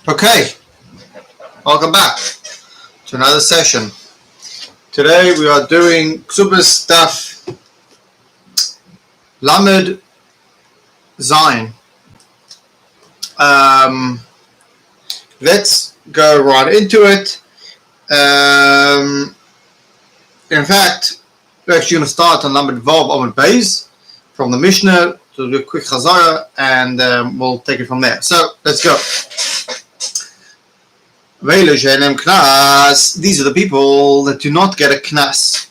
Okay, welcome back to another session. Today we are doing Kesubos Daf Lamed Zayin. Let's go right into it. In fact, we're actually going to start on Lamed Vav Amud Beis from the Mishnah to do a quick Chazara, and we'll take it from there. So let's go. These are the people that do not get a knas.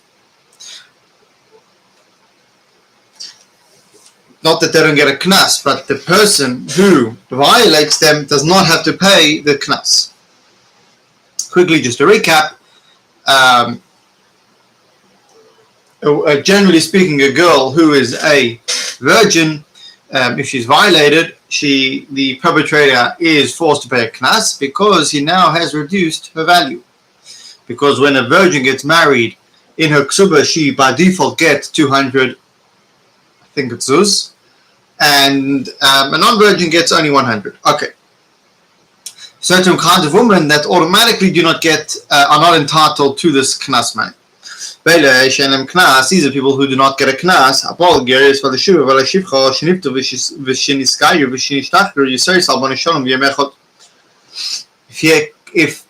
Not that they don't get a knas, but the person who violates them does not have to pay the knas. Quickly, just to recap, generally speaking, a girl who is a virgin, if she's violated, the perpetrator is forced to pay a knas because he now has reduced her value. Because when a virgin gets married in her ksuba, she by default gets 200, I think it's zuz, and a non-virgin gets only 100. Okay. Certain kinds of women that automatically do not get, are not entitled to this knas money. These are people who do not get a knas. If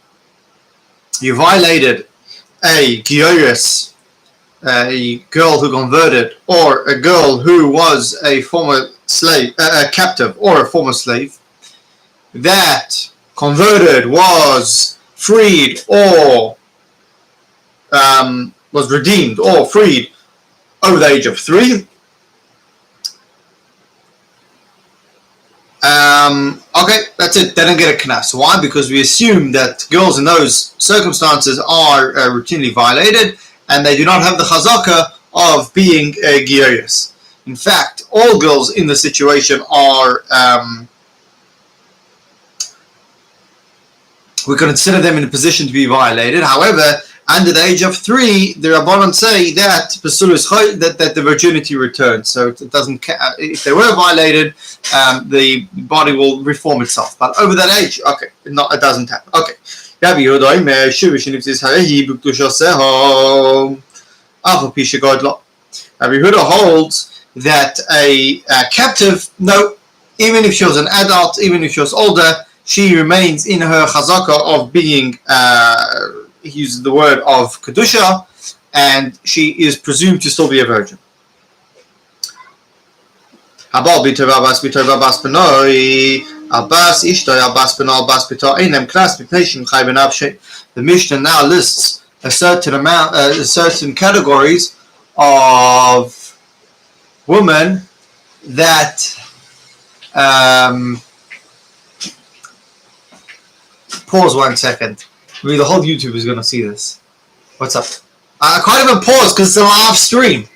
you violated a gioris, a girl who converted, or a girl who was a former slave, a captive, or a former slave, that converted, was freed, or was redeemed or freed over the age of 3. Okay, that's it. They don't get a knas. Why? Because we assume that girls in those circumstances are routinely violated, and they do not have the chazaka of being a gioris. In fact, all girls in the situation are, we consider them in a position to be violated. However, under the age of 3, the Rabbanan say that that the virginity returns. So it doesn't. If they were violated, the body will reform itself. But over that age, okay, it doesn't happen. Okay. Rabbi Yehuda holds that a captive, no, even if she was an adult, even if she was older, she remains in her chazaka of being. He uses the word of kedusha, and she is presumed to still be a virgin. The Mishnah now lists a certain categories of women that pause 1 second. The whole YouTube is going to see this. What's up? I can't even pause because it's a live stream.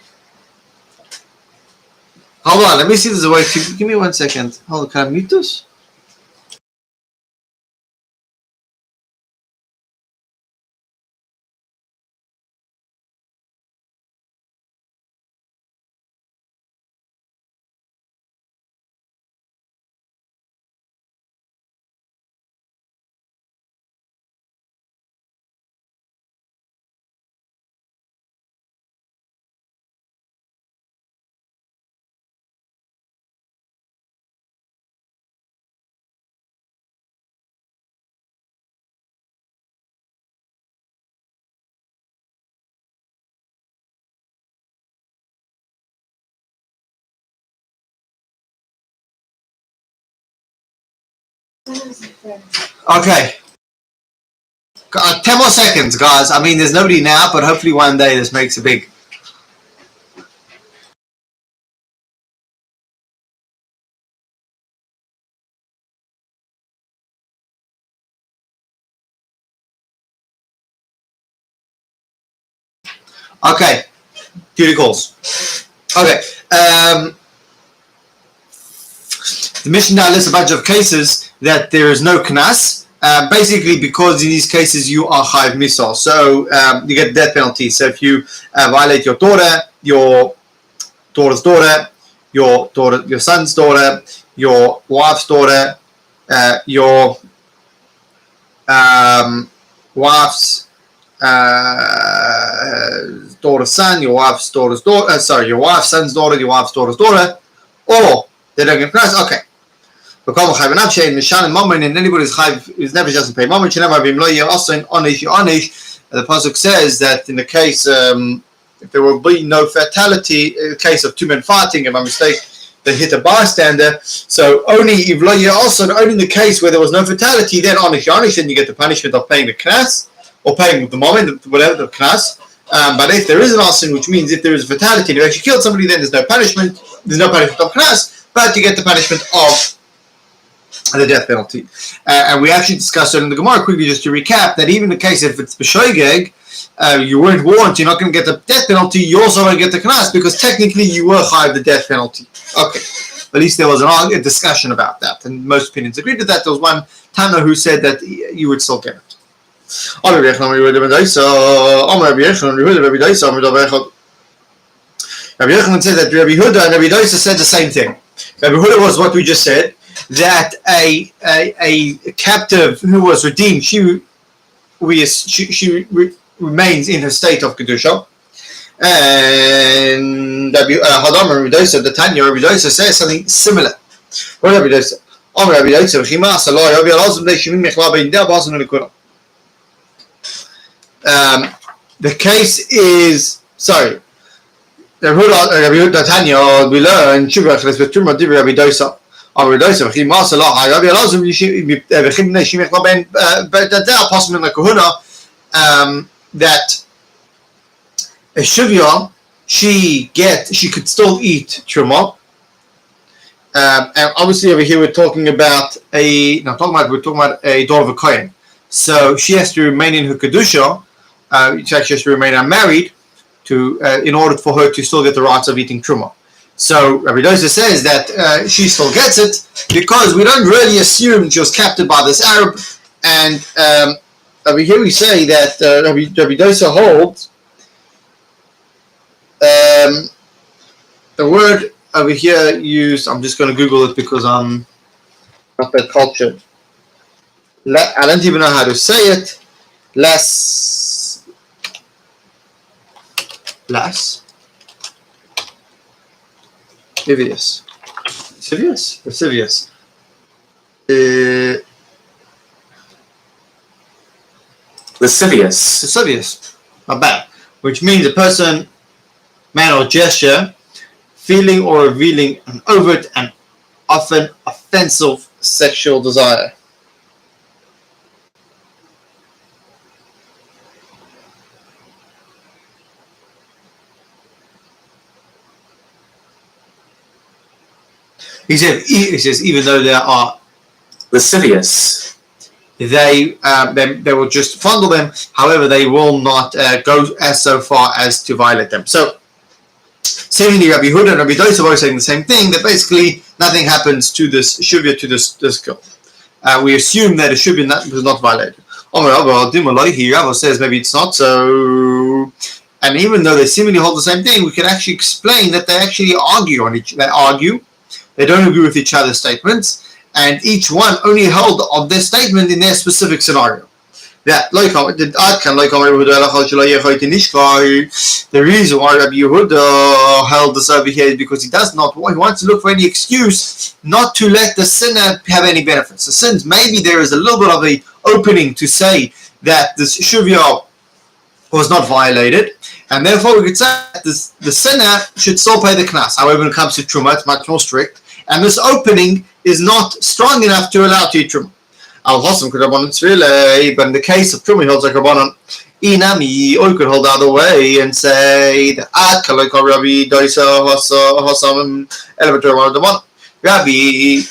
Hold on, let me see if there's a way to... Give me 1 second. Hold on, can I mute this? Okay. 10 more seconds, guys. I mean, there's nobody now, but hopefully one day this makes a big... Okay. Duty calls. Okay. The Mishnah now lists a bunch of cases that there is no knas, basically because in these cases you are chayiv misal, so you get death penalty. So if you violate your daughter, your daughter's daughter, your son's daughter, your wife's daughter, your wife's daughter's son, your wife's daughter's daughter, your wife's son's daughter, your wife's daughter's daughter, or they don't get knas. Okay. And anybody's chayv is never doesn't pay mammon. The pasuk says that in the case if there will be no fatality, in the case of two men fighting, if I'm mistaken, they hit a bystander. So only if also only in the case where there was no fatality, then onish, then you get the punishment of paying the knas or paying the mammon, whatever the knas. But if there is an arson, which means if there is a fatality and you actually killed somebody, then there's no punishment. There's no punishment of knas, but you get the punishment of the death penalty. And we actually discussed it in the Gemara quickly, just to recap, that even in the case if it's b'shoigeg, you weren't warned, you're not going to get the death penalty, you also don't get the knas, because technically you were chayav the death penalty. Okay, at least there was a discussion about that, and most opinions agreed with that. There was one Tana who said that you would still get it. Rabbi Yochanan said that Rabbi Huda and Rabbi Dosa said the same thing. Rabbi Huda was what we just said, that a captive who was redeemed, she remains in her state of kedusha. And Rabbi Dosa, the Tanya Rabbi Dosa says something similar. What Rabbi Dosa? The case is sorry. Rabbi Huda Tanya we learn Shuvach Rabbi Dosa. But that's possible in the kahuna that a shuvya she could still eat truma. And obviously over here we're talking about a daughter of a kohen. So she has to remain in her kedusha. She actually has to remain unmarried in order for her to still get the rights of eating truma. So Rabbi Dosa says that she still gets it because we don't really assume she was captured by this Arab. And over here we say that Rabbi Dosa holds the word over here used. I'm just going to Google it because I'm not that cultured. I don't even know how to say it. Lascivious. Lascivious. Not bad. Which means a person, man or gesture, feeling or revealing an overt and often offensive sexual desire. He says even though they are lascivious, they will just fondle them. However, they will not go as so far as to violate them. So, seemingly Rabbi Huda and Rabbi Dosa are saying the same thing. That basically nothing happens to this shuvya, to this girl. We assume that a shuvya was not violated. Rava says maybe it's not so. And even though they seemingly hold the same thing, we can actually explain that they actually argue on each. They argue. They don't agree with each other's statements, and each one only held of their statement in their specific scenario. The reason why Rabbi Yehuda held this over here is because he wants to look for any excuse not to let the sinner have any benefits. So since maybe there is a little bit of an opening to say that this shuvya was not violated, and therefore we could say that the sinner should still pay the knas. However, when it comes to truma, it's much more strict, and this opening is not strong enough to allow to eat truma. But in the case of truma, he holds like Rabbanon. Inami, or you could hold the other way and say that Rabbi Dosa Rabbi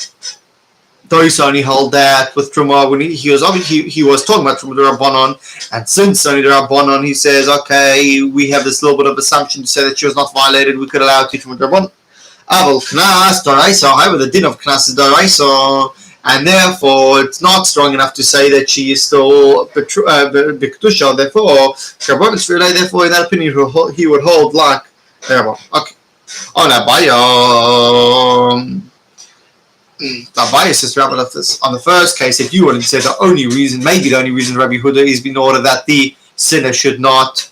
Dosa only held that with truma when he was talking about truma the Rabbanon, and since only the Rabbanon, he says, okay, we have this little bit of assumption to say that she was not violated, we could allow it to truma the Rabbanon. Aval knas daraisa, however, the din of knas is daraisa, and therefore it's not strong enough to say that she is still b'kedusha. Therefore, therefore, in that opinion, he would hold like the Rabbanon. Okay. On Abaya. Abaye says on the first case, if you wanted to say the only reason, maybe the only reason Rabbi Yehuda is in order that the sinner should not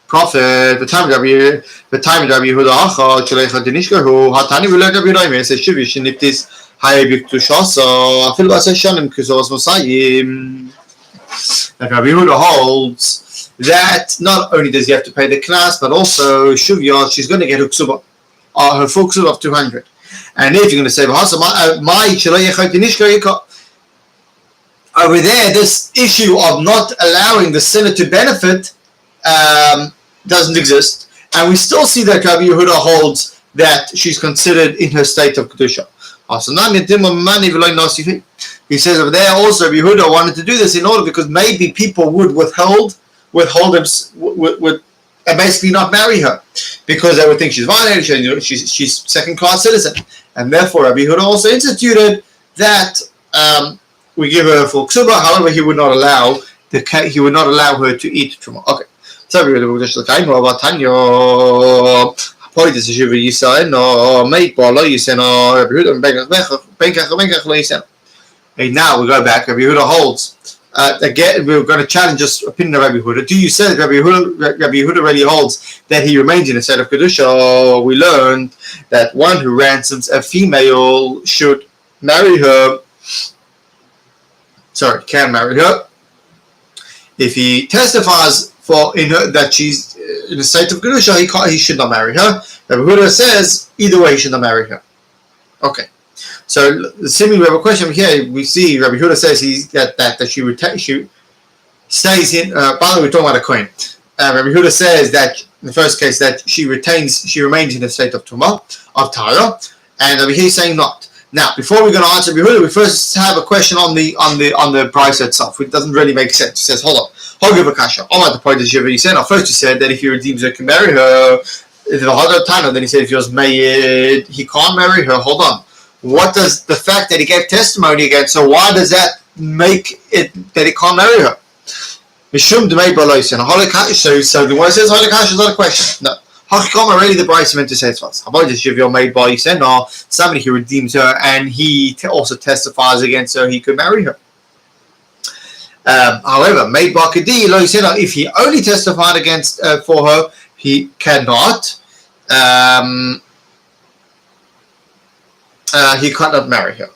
profit. The time of Rabbi Yehuda Hatani will let Rabbi Yehuda say Shivish and if this Hayabik to Shasa, I feel like Shanim Kesubos Mosayim. That Rabbi Yehuda holds that not only does he have to pay the knas, but also Shuvya, she's going to get her ksuba, her full ksuba of 200. And if you're going to say, over there, this issue of not allowing the sinner to benefit doesn't exist. And we still see that Rabbi Yehuda holds that she's considered in her state of Kedusha. He says over there also Rabbi Yehuda wanted to do this in order because maybe people would withhold him, would and basically not marry her because they would think she's violated, she's second-class citizen. And therefore Rabbi Yehuda also instituted that we give her a full ksuba. However, he would not allow her to eat truma. Okay. So Rabbi Yehuda now we go back. Rabbi Yehuda holds. Again, we're going to challenge this opinion of Rabbi Yehuda. Do you say that Rabbi Yehuda really holds that he remains in a state of Kedusha? We learned that one who ransoms a female should marry her. Can marry her. If he testifies that she's in a state of Kedusha, he should not marry her. Rabbi Yehuda says either way he should not marry her. Okay. So, assuming we have a question here, we see Rabbi Yehuda says that she stays in. By the way, we're talking about a coin. Rabbi Yehuda says that in the first case that she remains in a state of tumah, of tara, and over here saying not. Now, before we're going to answer Rabbi Yehuda, we first have a question on the price itself, which doesn't really make sense. He says, hold on, Hogav Akasha. All at the point that you said. First you said that if he redeems her, can marry her. If the Hadar Tana, then he said if he was made, he can't marry her. Hold on. What does the fact that he gave testimony again? So why does that make it that he can't marry her? So the one says Halakash is not a question. No. Hakikama really the Bryce meant to say it was. How about this if you're made by Yisen or somebody who redeems her and he also testifies against her, he could marry her. However, made by Kadi, if he only testified against for her, he cannot. He cannot marry her.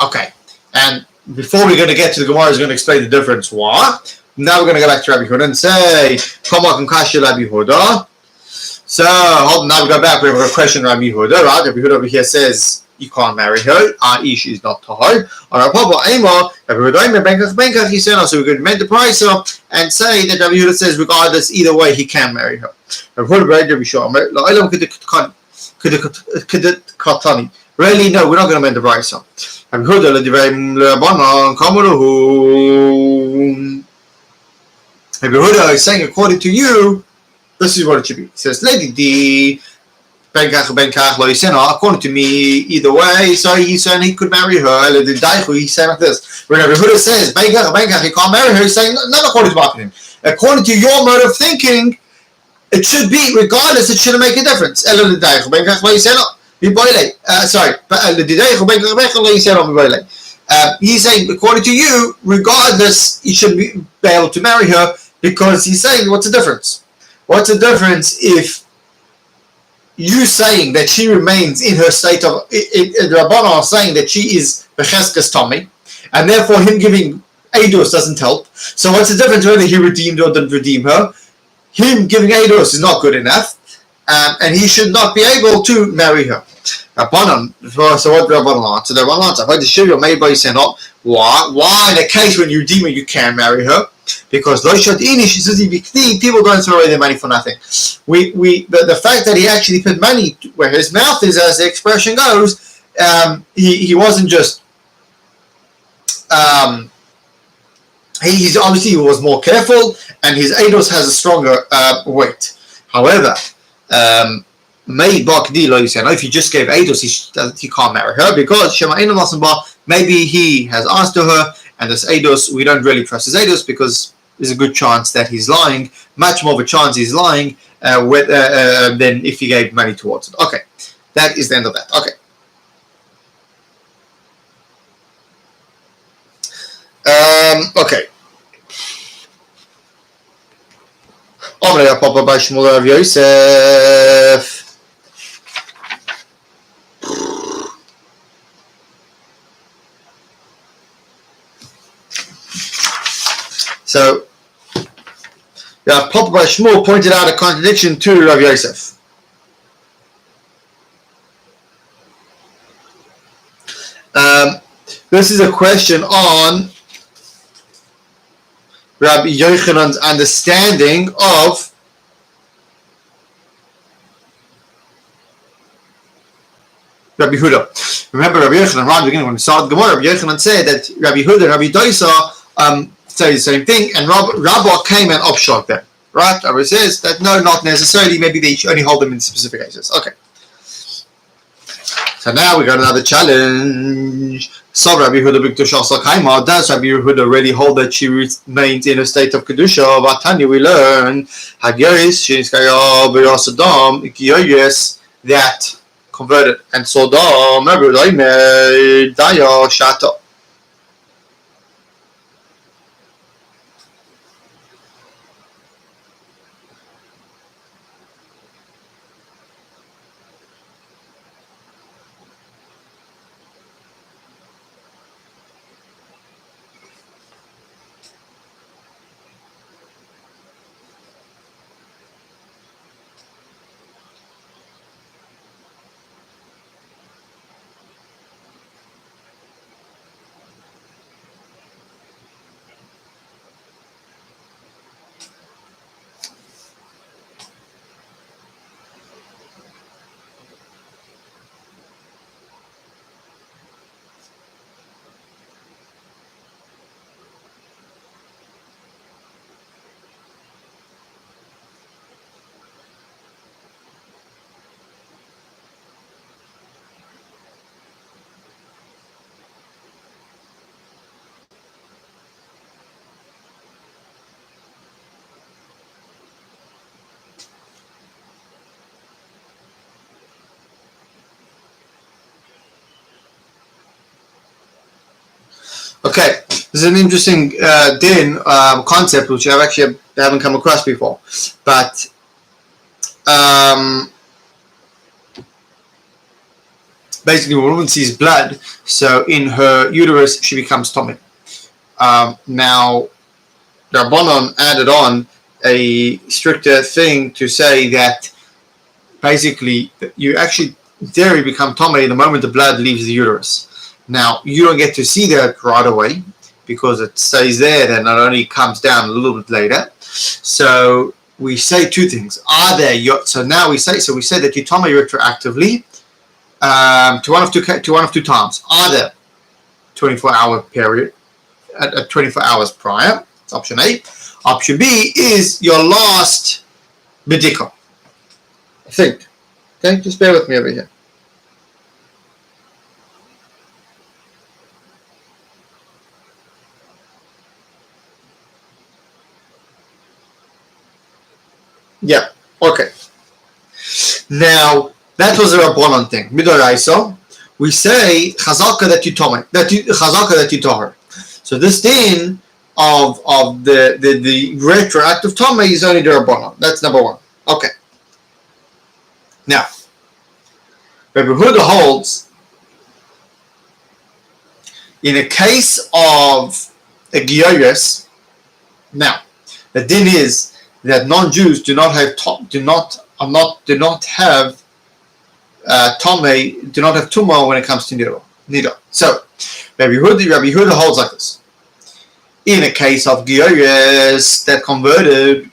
Okay. And before we're going to get to the Gemara, is going to explain the difference. Why? Now we're going to go back to Rabbi Yehuda and say, Kama Kashi Rabbi Yehuda. So, now we go back. We have a question Rabbi Yehuda, right? Rabbi Yehuda over here says, you can't marry her, i.e. she's not tahor. Or Rabbi Yehuda, he said, so we're going to make the price up and say that Rabbi Yehuda says, regardless, either way, he can marry her. Rabbi Yehuda, really, no, we're not going to mend the price up. Rabbi Yehuda is saying, according to you, this is what it should be. He says, according to me, either way, so he's saying he could marry her. He's saying like this. When Rabbi Yehuda says, he can't marry her, he's saying, not according to my opinion. According to your mode of thinking, it should be, regardless, it shouldn't make a difference. He's saying, according to you, regardless, you should be able to marry her because he's saying, what's the difference? What's the difference if you saying that she remains in her state of, the Rabbanan are saying that she is Becheskas Tommy, and therefore him giving Eidos doesn't help. So what's the difference whether he redeemed or didn't redeem her? Him giving Eidos is not good enough, and he should not be able to marry her. Rabbanan, so what the Rabbanan answer? The Rabbanan answer, the Shivya made by Senot. Why in a case when you redeem her, you can marry her? Because people don't throw away their money for nothing. The fact that he actually put money where his mouth is, as the expression goes, he wasn't just. He's obviously he was more careful, and his eidos has a stronger weight. However, if you just gave eidos, he can't marry her because maybe he has asked her. And this eidos, we don't really trust his eidos because there's a good chance that he's lying, much more of a chance he's lying than if he gave money towards it. Okay, that is the end of that. Okay. Okay. Omre Papa by Shmuel Rav Yosef. So, Papa by Shmuel pointed out a contradiction to Rav Yosef. This is a question on Rabbi Yochanan's understanding of Rabbi Huda. Remember Rabbi Yochanan, right at the beginning when we started the Gemara, Rabbi Yochanan said that Rabbi Huda and Rabbi Doisa say the same thing, and Rabbah came and upshot them. Right? Rabbi says that no, not necessarily, maybe they should only hold them in specific cases. Okay. So now we got another challenge. So Rabbi Huda B'Kedusha Kaima, does Rabbi Huda already hold that she remains in a state of Kedusha? Vatani, we learn Hagyeris Shinskaya B'Yasadam Ikiyoyes that converted, and Sodom Daya Shata. Okay, this is an interesting din concept which I haven't come across before, but basically when a woman sees blood, so in her uterus she becomes tummy. Now, Rabbanon added on a stricter thing to say that basically you actually in theory become tummy the moment the blood leaves the uterus. Now, you don't get to see that right away because it stays there and it only comes down a little bit later. So we say two things. So we say that you tummy retroactively to one of two times. Either 24-hour period at 24 hours prior. That's option A. Option B is your last bedikah. I think. Okay, just bear with me over here. Yeah, okay. Now, that was a Rabbanon thing. Midoraisa, we say chazaka that you told her. So this din of the retroactive tome is only the Rabbanon. That's number one. Okay. Now, Rabbi Huda holds in a case of a giyores. Now, the din is that non-Jews do not have tumah when it comes to nida. So Rabbi Huda holds like this. In a case of giyores that converted,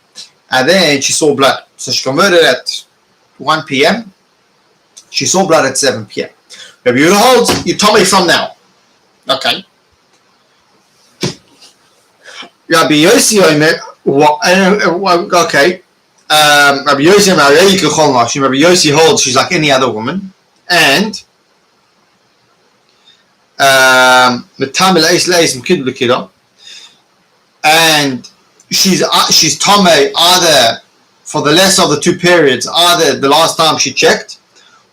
and then she saw blood. So she converted at 1 p.m. She saw blood at 7 p.m. Rabbi Huda holds you tumah from now. Okay. Rabbi Yossi okay. Rabbi Yossi holds she's like any other woman, and and she's tame either for the less of the two periods, either the last time she checked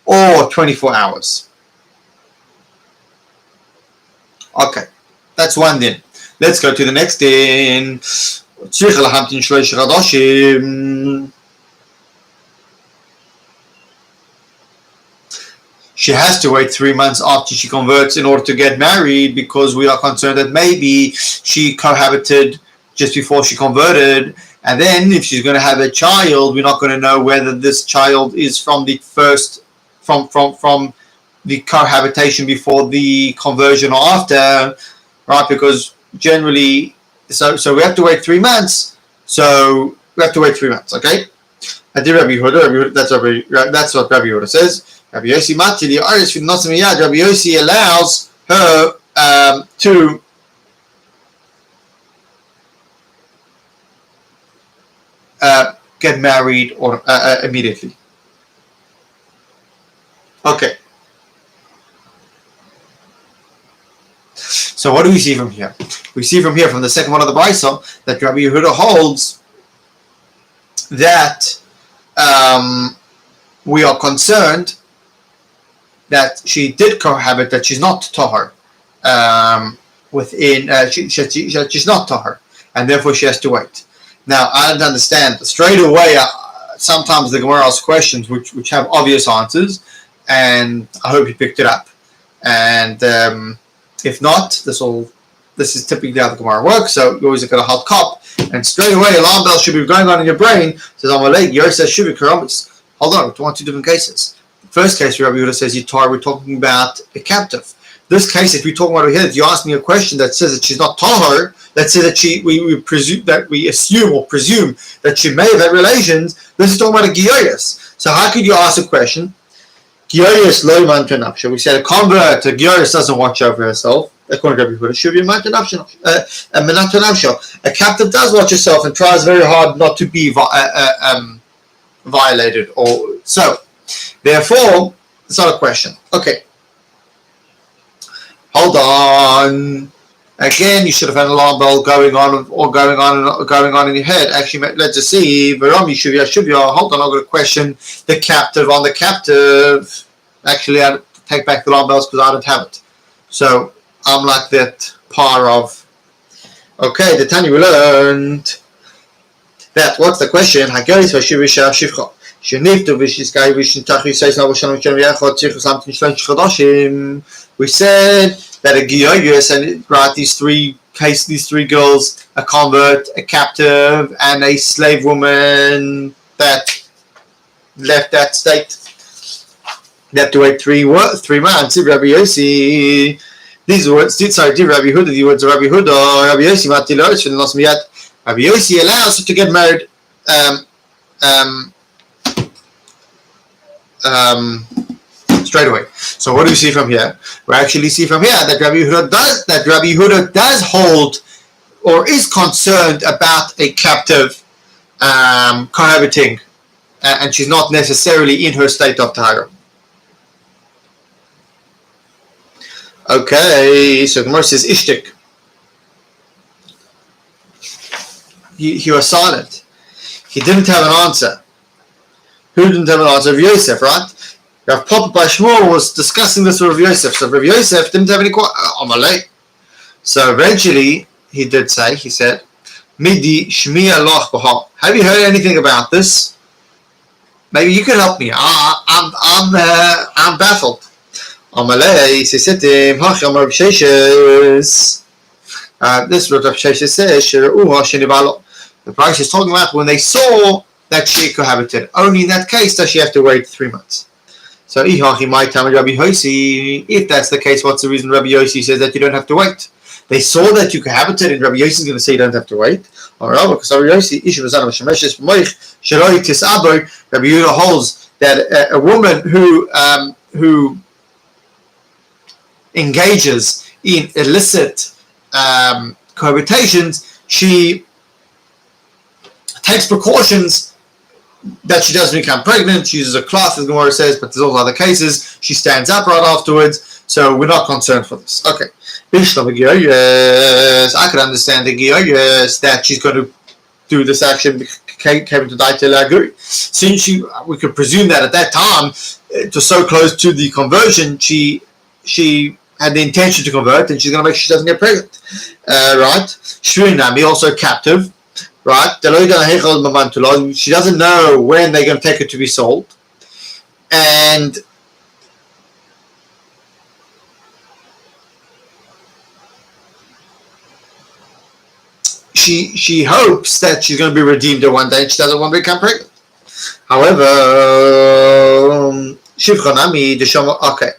or 24 hours. Okay, that's one then. Let's go to the next din. She has to wait 3 months after she converts in order to get married, because we are concerned that maybe she cohabited just before she converted, and then if she's going to have a child, we're not going to know whether this child is from the first from the cohabitation before the conversion or after, right? Because generally, so we have to wait 3 months. So we have to wait 3 months, okay? That's what Rabbi Yehuda says. Rabbi Yossi Matili Aris with Nosim Yad. Rabbi Yossi allows her to get married or immediately. Okay. So what do we see from here? We see from here, from the second one of the Brisa, that Rabbi Yehuda holds that we are concerned that she did cohabit, that she's not tahar she's not tahar, and therefore she has to wait. Now, I don't understand. Straight away, sometimes the Gemara asks questions which have obvious answers, and I hope you picked it up. And if not, this is typically how the Gemara works. So you always look at a hot cup, and straight away, alarm bell should be going on in your brain. Says, hold on, we want two different cases. First case, Rabbi Yehuda says we're talking about a captive. This case, if we're talking about here, if you ask me a question that says that she's not tahar, that says that we assume or presume that she may have had relations, this is talking about a giyayas. So how could you ask a question? Giyayas lo man tenafsha. We said a convert, a giyayas doesn't watch over herself. According to Rabbi Yehuda, should be a man tenafsha. A captive does watch herself and tries very hard not to be violated or so. Therefore, it's not a question. Okay. Hold on. Again, you should have had an alarm bell going on in your head. Actually, let's just see. Hold on, I've got a question. The captive on the captive. Actually, I take back the alarm bells because I don't have it. So I'm like that par of. Okay, the Tanya we learned that. What's the question? We said that a giyayus, and right, these three girls, a convert, a captive, and a slave woman that left that state, they have to wait 3 months. Rabbi Yossi, these words, sorry, Rabbi Huda, the words of Rabbi Huda, Rabbi Yossi Matilos, Rabbi Yossi allows her to get married straight away. So what do we see from here? We actually see from here that Rabbi Yehuda does hold or is concerned about a captive cohabiting, and she's not necessarily in her state of tahara. Okay, so Gemara says ishtik. He was silent. He didn't have an answer. Who didn't have an answer? Rav Yosef, right? Rav Papa Bashmor was discussing this with Rav Yosef. So Rav Yosef didn't have any questions. So eventually, he said, Midi Shmiya Loch Baha. Have you heard anything about this? Maybe you can help me. I'm baffled. Amalei, Sisetim, Hacham Rav Sheshes. This is what Rav Sheshes says, the price is talking about when they saw that she cohabited. Only in that case does she have to wait 3 months. So, if that's the case, what's the reason Rabbi Yossi says that you don't have to wait? They saw that you cohabited, and Rabbi Yossi is going to say you don't have to wait. Because Rabbi Yossi, Rabbi Yehuda holds that a woman who engages in illicit cohabitations, she takes precautions that she doesn't become pregnant. She uses a cloth, as the Gemara says, but there's also other cases. She stands up right afterwards, so we're not concerned for this. Okay. I could understand the giyayus that she's going to do this action came to Daita Laguri. Since we could presume that at that time, it was so close to the conversion, she had the intention to convert, and she's going to make sure she doesn't get pregnant. Right? Shrinami, also captive. Right? She doesn't know when they're going to take her to be sold. And she hopes that she's going to be redeemed one day and she doesn't want to become pregnant. However, Shivchanami, okay.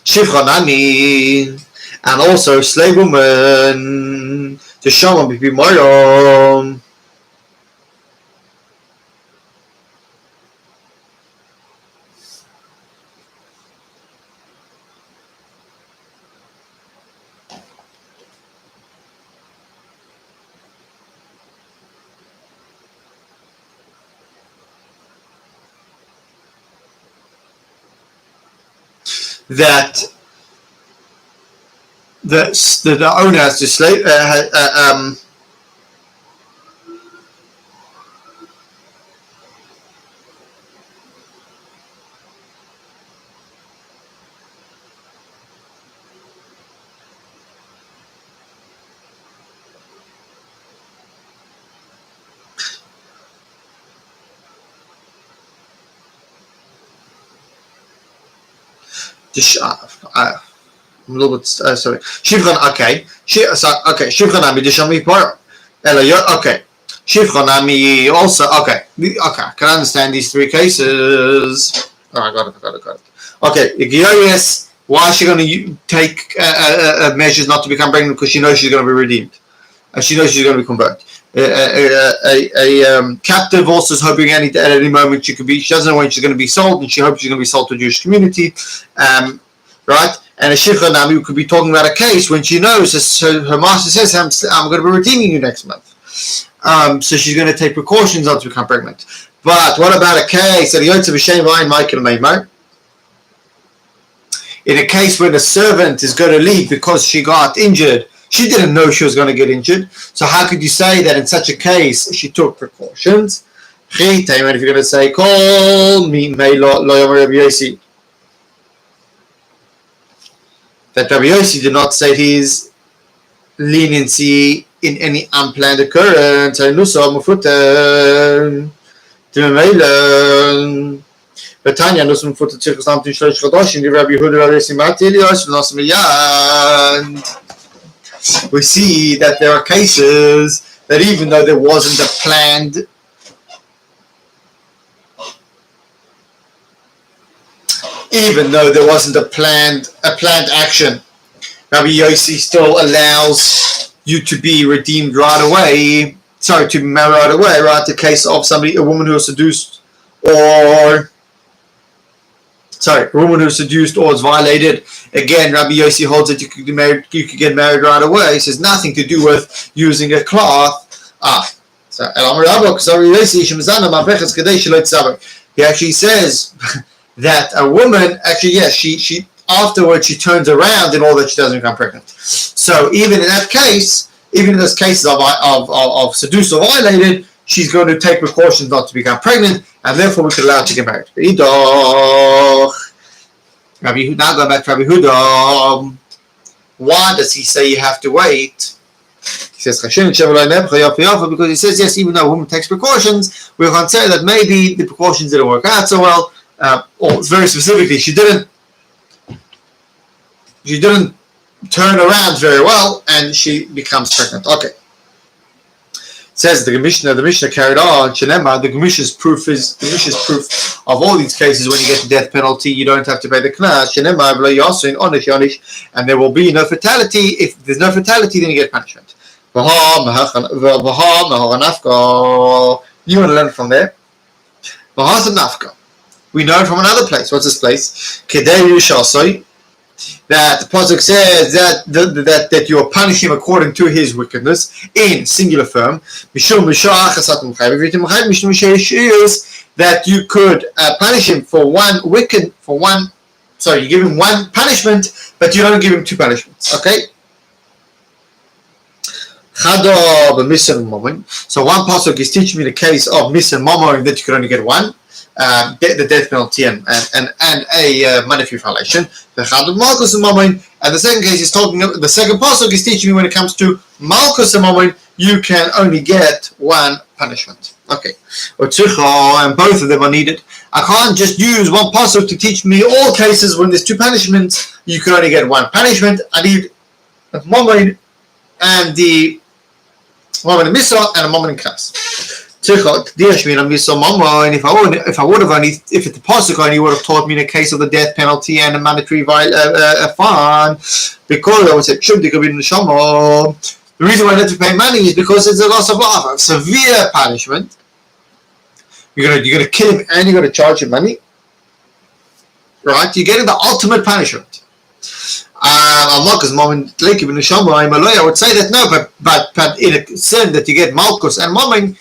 Shivchanami, and also slave woman, the shaman be moyom. That the owner has to slave I'm a little bit sorry. Shivchan, okay. Shivchanami deshami paro. Okay. Shivchanami also okay. Okay, I can understand these three cases. Oh, I got it. Okay, Giyos, why is she going to take measures not to become pregnant? Because she knows she's going to be redeemed. And she knows she's going to be converted. A captive also is hoping at any moment she doesn't know when she's going to be sold, and she hopes she's going to be sold to a Jewish community. Right? And a Shivcha Nami could be talking about a case when she knows, so her master says, I'm going to be redeeming you next month. So she's going to take precautions not to become pregnant. But what about a case that Yotze B'Shem V'Ayin Michael Meimar? In a case when a servant is going to leave because she got injured, she didn't know she was going to get injured. So how could you say that in such a case she took precautions? If you're going to say, call me Meilo Loyomer Rabbi Yossi, that Rabbi Yossi did not say his leniency in any unplanned occurrence. But we see that there are cases that even though there wasn't a planned action, Rabbi Yossi still allows you to be redeemed right away. Sorry, to be married right away, right? The case of a woman who was seduced or is violated. Again, Rabbi Yossi holds that you could get married right away. It has nothing to do with using a cloth. He actually says that a woman, she afterwards she turns around in order that she doesn't become pregnant. So even in that case, even in those cases of seduced or violated, she's going to take precautions not to become pregnant, and therefore we could allow her to get married. Now going back to Rabbi Huda, why does he say you have to wait? He says because he says yes, even though a woman takes precautions, we can't say that maybe the precautions didn't work out so well. Or very specifically, she didn't turn around very well, and she becomes pregnant. Okay. It says the Mishnah carried on. The Mishnah's proof of all these cases. When you get the death penalty, you don't have to pay the knas. And there will be no fatality. If there's no fatality, then you get punishment. You want to learn from there? We know it from another place. What's this place? That the pasuk says that you are punishing him according to his wickedness in singular form. That you could punish him you give him one punishment, but you don't give him two punishments. Okay. So one pasuk is teaching me the case of mis and mamon that you could only get one. the death penalty and a monetary violation. And the second case is talking. The second pasuk is teaching me when it comes to malchus and you can only get one punishment. Okay, and both of them are needed. I can't just use one pasuk to teach me all cases when there's two punishments. You can only get one punishment. I need a moment and the moment in Misa and a moment in class. If the pasuk only would have taught me in a case of the death penalty and a mandatory fine, because I would say the reason why I have to pay money is because it's a loss of life, a severe punishment. You're gonna kill him and you're gonna charge him money, right? You're getting the ultimate punishment. I would say that no, but in a sin that you get malchus and mammon,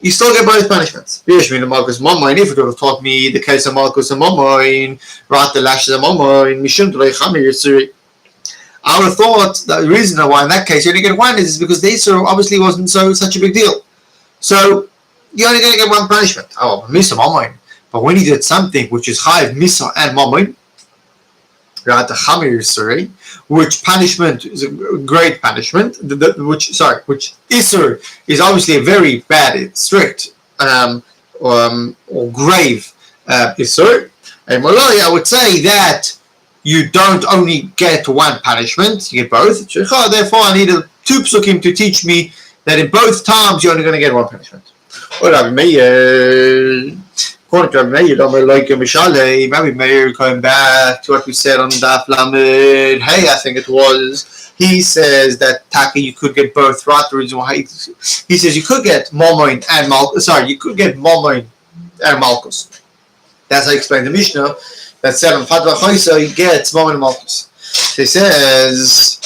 you still get both punishments. If it would have taught me the case of malchus and mammon, right, the lashes of mammon, I would have thought that the reason why in that case you only get one is because the Isur obviously wasn't such a big deal. So you're only going to get one punishment. Oh, Misa Mammon. But when you did something which is Chayiv Misa and Mammon, right, the Chamir Isur, which punishment is a great punishment, which Isur is obviously a very bad, strict, or grave Isur. And Malay, I would say that you don't only get one punishment, you get both. Therefore, I need two psukim to teach me that in both times you're only going to get one punishment. According to Rabbi Meir, going back to what we said on Daf Lamed, I think it was, he says that Taka, you could get both, right? The reason why he says you could get Momoin and Malchus. You could get Momoin and Malchus. That's how he explained the Mishnah. That said on Fatwa Choysa, he gets Momoin and Malchus. So he says,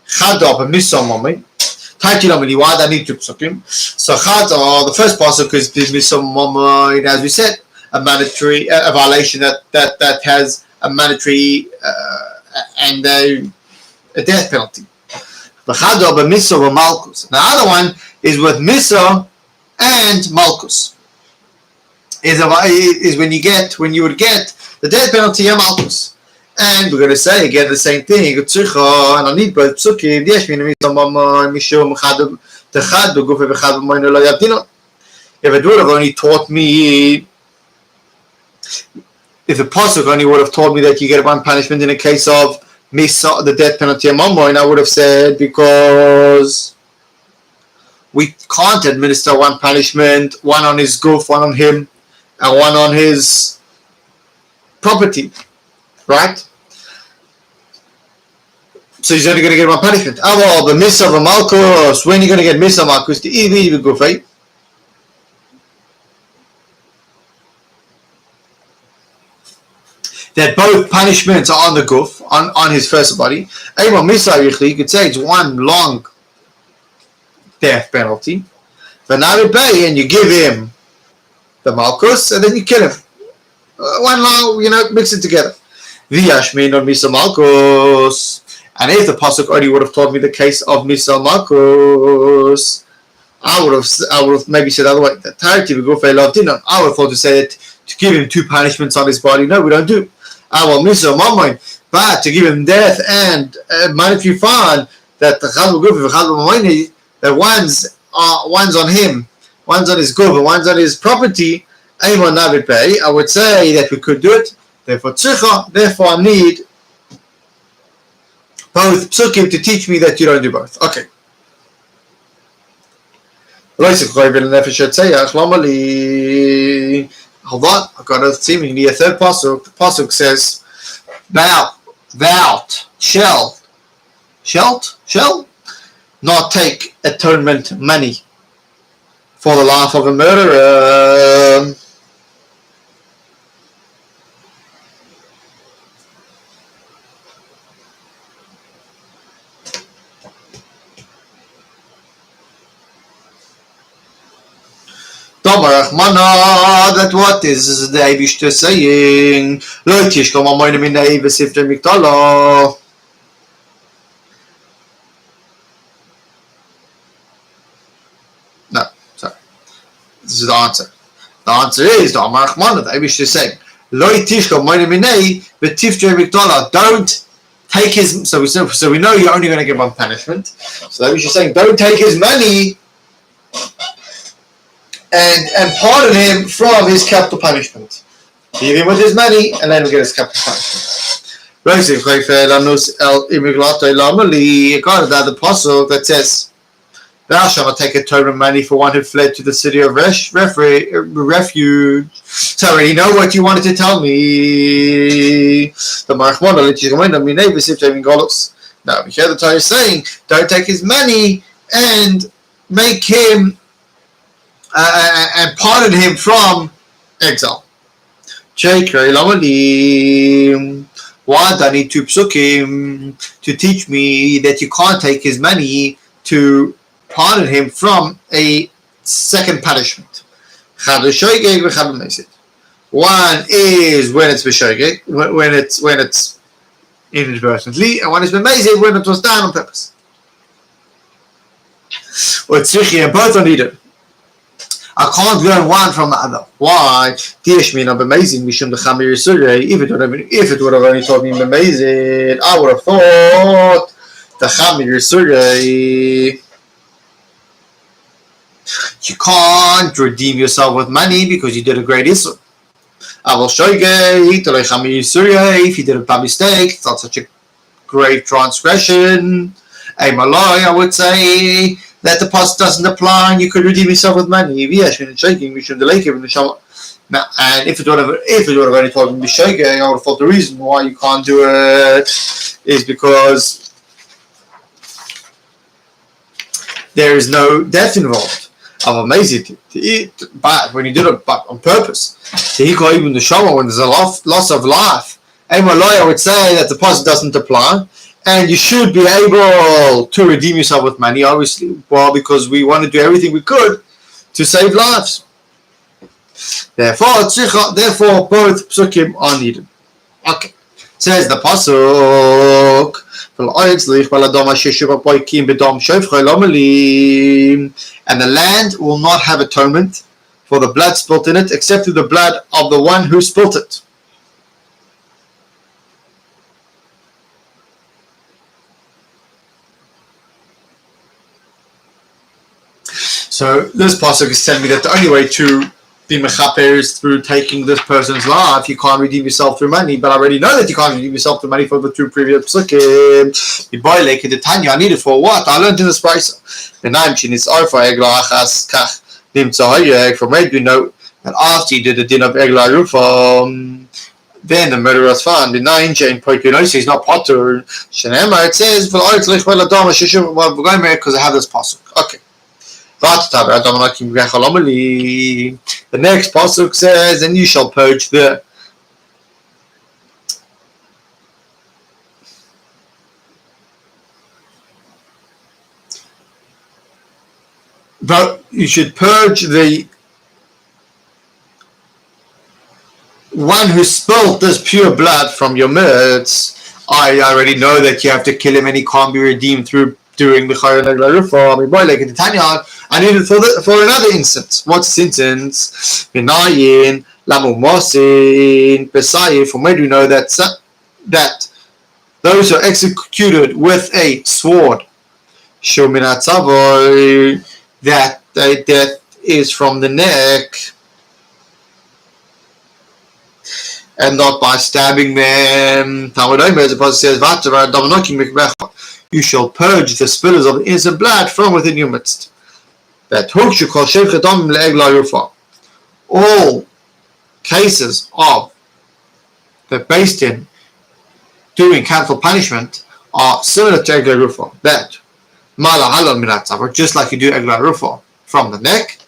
Chadab and Misa Momoin. Why I need two psukim? So the first pasuk is Misa Momoin, as we said, a mandatory, a violation that has a mandatory and a death penalty. The Chadab and Misa or Malchus. The other one is with Misa and Malchus. Is when you would get the death penalty and Malchus. And we're going to say again the same thing. And I need both psukim. If it would have only taught me, if the pasuk only would have taught me that you get one punishment in a case of misa, the death penalty and mammon, I would have said because we can't administer one punishment, one on his goof, one on him, and one on his property, right? So he's only going to get one punishment. But Misa of Malchus, when are you going to get Misa Malchus? The Ivi Gufay. That both punishments are on the goof, on his first body. Misa, you could say it's one long death penalty. But now we pay and you give him the Malchus and then you kill him. One long, mix it together. V'yashmin on Misa Malchus. And if the pasuk only would have told me the case of Misa Malchus, I would have maybe said the other way. I would have thought to say it to give him two punishments on his body. No, we don't do. Misa Mammon, but to give him death and monetary fine, that that one's on him, one's on his guf, and one's on his property. I would say that we could do it. Therefore, I need both psukim to teach me that you don't do both. Okay. Hold on, I've got seemingly a third pasuk. The pasuk says, thou shall not take atonement money for the life of a murderer. That what is the Eibishter saying? No, sorry. This is the answer. The answer is the Amar Achmana. The Abish is saying, Loi tishka moine minei v'tifjei mikdola. Don't take his. So we know you're only going to give one punishment. So the Abish is saying, don't take his money and pardon him from his capital punishment. Give him with his money, and then we get his capital punishment. The apostle that says, "Thou shalt not take atonement money for one who fled to the city of refuge." So I already know what you wanted to tell me. Now we hear the Torah saying, "Don't take his money and make him and pardon him from exile." Why do I need two psukim to teach me that you can't take his money to pardon him from a second punishment? One is when it's b'shogeg, when it's inadvertently, and one is b'mezid when it was done on purpose. Or tzrichi, and both are needed. I can't learn one from the other. Why? If it would have only told me amazing, I would have thought the Chamir Surah. You can't redeem yourself with money because you did a great issur. I will show you if you did a bad mistake, it's not such a great transgression. A malay, I would say that the pasuk doesn't apply and you could redeem yourself with money. Now, and if it would have only told me b'shogeg, I would have thought the reason why you can't do it is because there is no death involved. I'm amazed to eat, but when you did it on purpose, even the shama, when there's a loss of life, a malay, I would say that the pasuk doesn't apply. And you should be able to redeem yourself with money, obviously, well, because we want to do everything we could to save lives. Therefore, both psukim are needed. Okay. Says the pasuk, and the land will not have atonement for the blood spilt in it, except through the blood of the one who spilt it. So this pasuk is telling me that the only way to be mechaper is through taking this person's life. You can't redeem yourself through money, but I already know that you can't redeem yourself through money for the two previous psukim. I need it for what? I learned in this price. From where we know that after he did the din of Egla Rufa, then the murderer was found. The 9 chain he's not potter. It says because I have this pasuk. Okay. The next pasuk says, and you shall purge the but you should purge the one who spilled this pure blood from your midst. I already know that you have to kill him and he can't be redeemed through doing the Chayah Negla Rufa. I need it for another instance. What's this instance? Benayin, Lamumosin, Besayif. From where do we know that those who are executed with a sword, Shominatzavoy, that death is from the neck and not by stabbing them. Talmud Omer, as the pasuk says, you shall purge the spillers of the innocent blood from within your midst. That all cases of the based in doing capital punishment are similar to Egla Rufa. That just like you do Egla Rufa from the neck,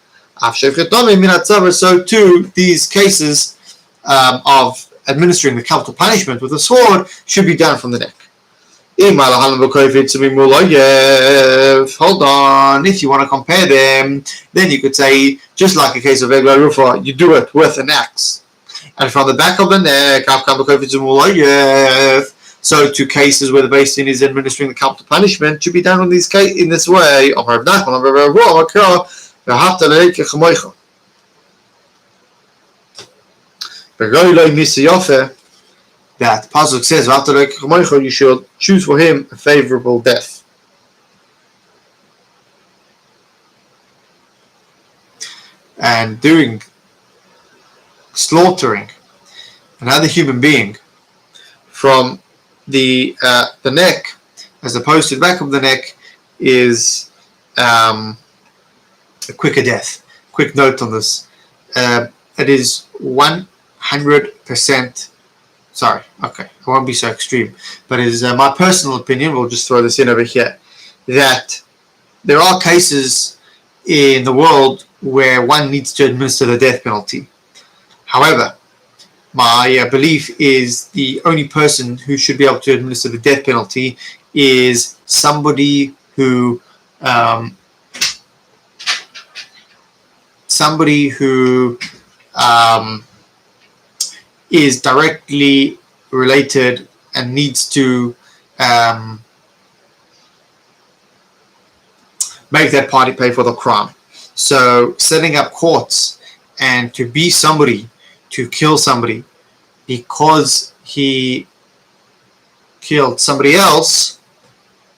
so too these cases of administering the capital punishment with a sword should be done from the neck. Hold on, if you want to compare them, then you could say, just like a case of Egla Rufa, you do it with an axe. And from the back of the neck, so two cases where the Beis Din is administering the capital punishment should be done in this way. that Pasuk says, you should choose for him a favorable death. And doing slaughtering another human being from the neck as opposed to the back of the neck is a quicker death. Quick note on this. It is 100%. Sorry, okay, I won't be so extreme, but it is my personal opinion. We'll just throw this in over here, that there are cases in the world where one needs to administer the death penalty. However, my belief is the only person who should be able to administer the death penalty is somebody who is directly related and needs to make that party pay for the crime. So setting up courts and to be somebody to kill somebody because he killed somebody else,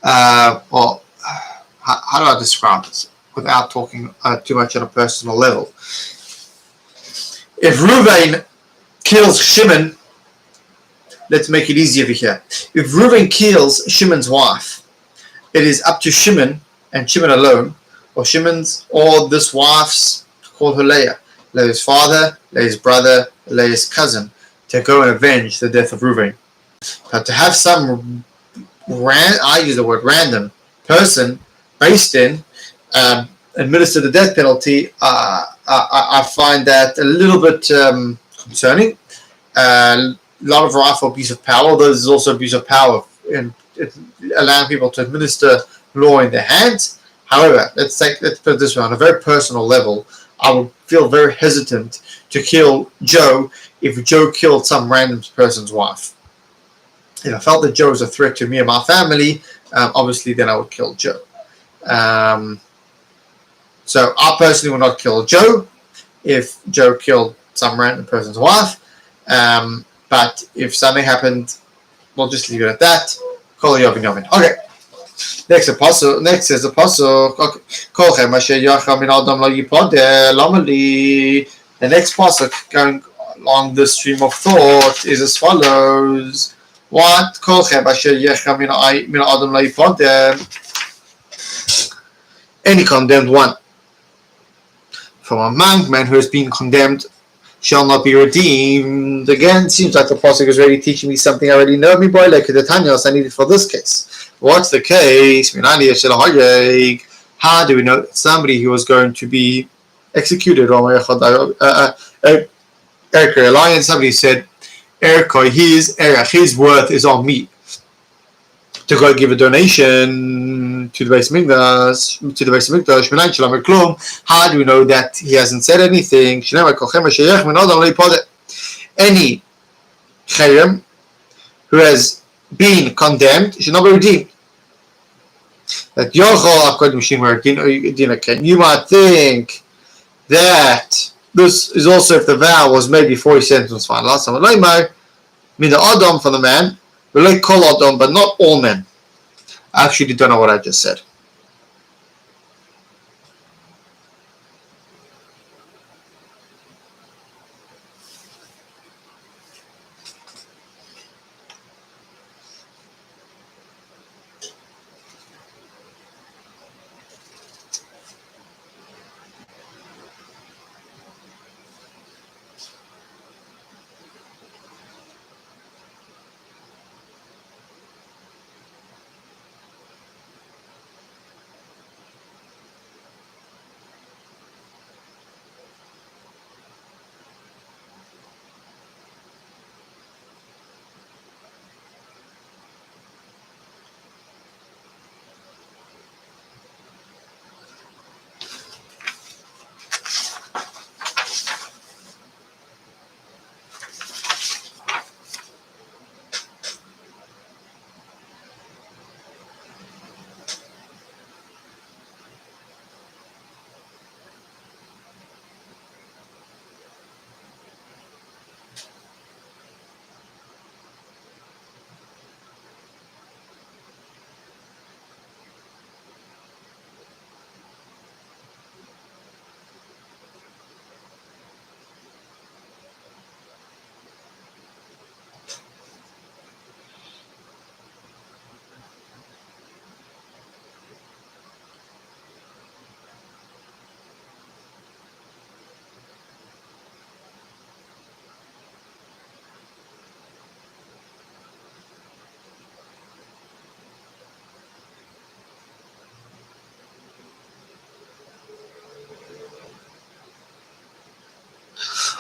how do I describe this without talking too much on a personal level? If Reuven kills Shimon, let's make it easy over here. If Reuven kills Shimon's wife, it is up to Shimon and Shimon alone, or this wife's, call her Leah, Leah's father, Leah's brother, Leah's cousin, to go and avenge the death of Reuven. But to have some I use the word random person based in administer the death penalty, I find that a little bit concerning. A lot of rife abuse of power, although there's also abuse of power in allowing people to administer law in their hands. However, let's put it this way, on a very personal level, I would feel very hesitant to kill Joe if Joe killed some random person's wife. If I felt that Joe was a threat to me and my family, obviously then I would kill Joe. So I personally would not kill Joe if Joe killed some random person's wife. But if something happened, we'll just leave it at that. Kol Yovin Yovin. Okay. Next says the apostle. The next pasuk going along this stream of thought is as follows. What? Any condemned one from among men who has been condemned shall not be redeemed. Again, seems like the pasuk is already teaching me something I already know. Me boy, like the Tanyos, I need it for this case. What's the case? How do we know that somebody who was going to be executed? Somebody said, his worth is on me to go give a donation to the Beis Mikdash. How do we know that he hasn't said anything? Any chayim who has been condemned should not be redeemed. That you might think that this is also if the vow was made before his sentence was final. Last time, mean the Adam for the man, call Adam, but not all men. I actually don't know what I just said.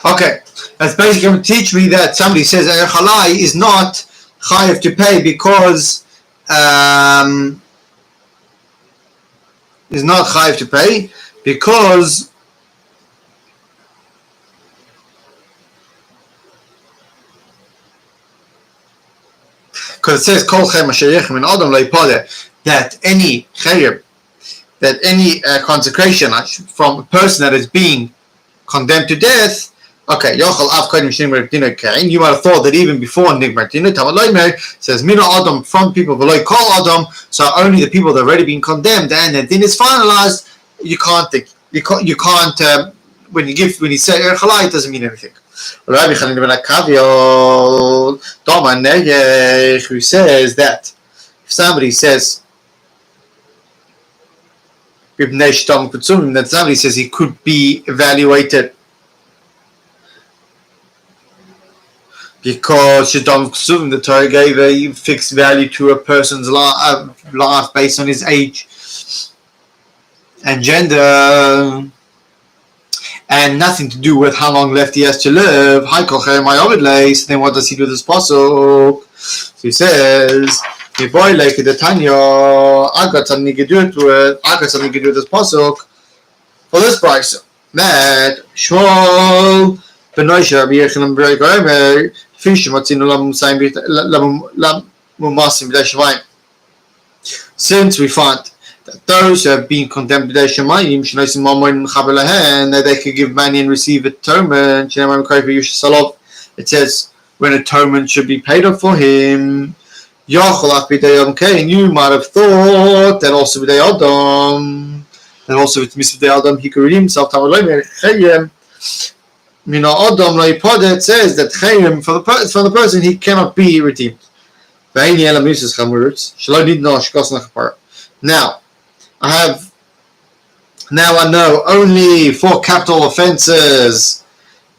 Okay, that's basically going to teach me that somebody says Halai is not chayiv to pay because is not chayiv to pay because it says kol chayim asher min adam lo yipodeh, that any chayim, that any consecration from a person that is being condemned to death. Okay, Yochel Av Kodim Shnigmar Dina Kain. You might have thought that even before Nigmar Dina, Tamad Loimer says Mina Adam from people below Kol Adam, so only the people that have already been condemned, and the din is finalized. You can't when you say Erchalai, it doesn't mean anything. Rabbi Chanin ben Akavio Doma Negech, who says that if somebody says that somebody says he could be evaluated because the Torah gave a fixed value to a person's life based on his age and gender and nothing to do with how long left he has to live. Then what does he do with this pasuk? So he says, I got something to do with this pasuk for this price. That Shmuel Benoisha B'Yechanim B'Regomer Fish Matzinu Lam. Since we find that those who have been condemned to Shemayim that they could give money and receive atonement, it says when atonement should be paid up for him. You might have thought that also with Adam, that also with Mitzvah Adam he could redeem himself. It says that for the person he cannot be redeemed. Now I know only for capital offenses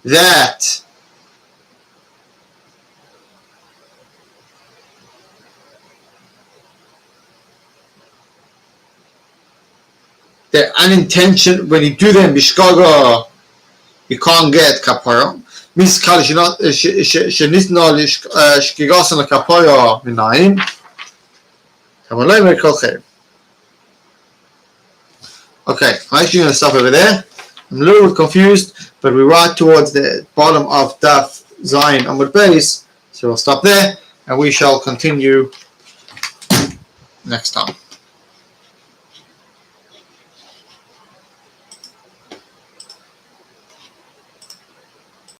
that the unintentional, when you do them bishkaga, you can't get kapara. Okay, I'm actually going to stop over there. I'm a little bit confused, but we're right towards the bottom of Daf Zayin Amud Beis, so we'll stop there and we shall continue next time.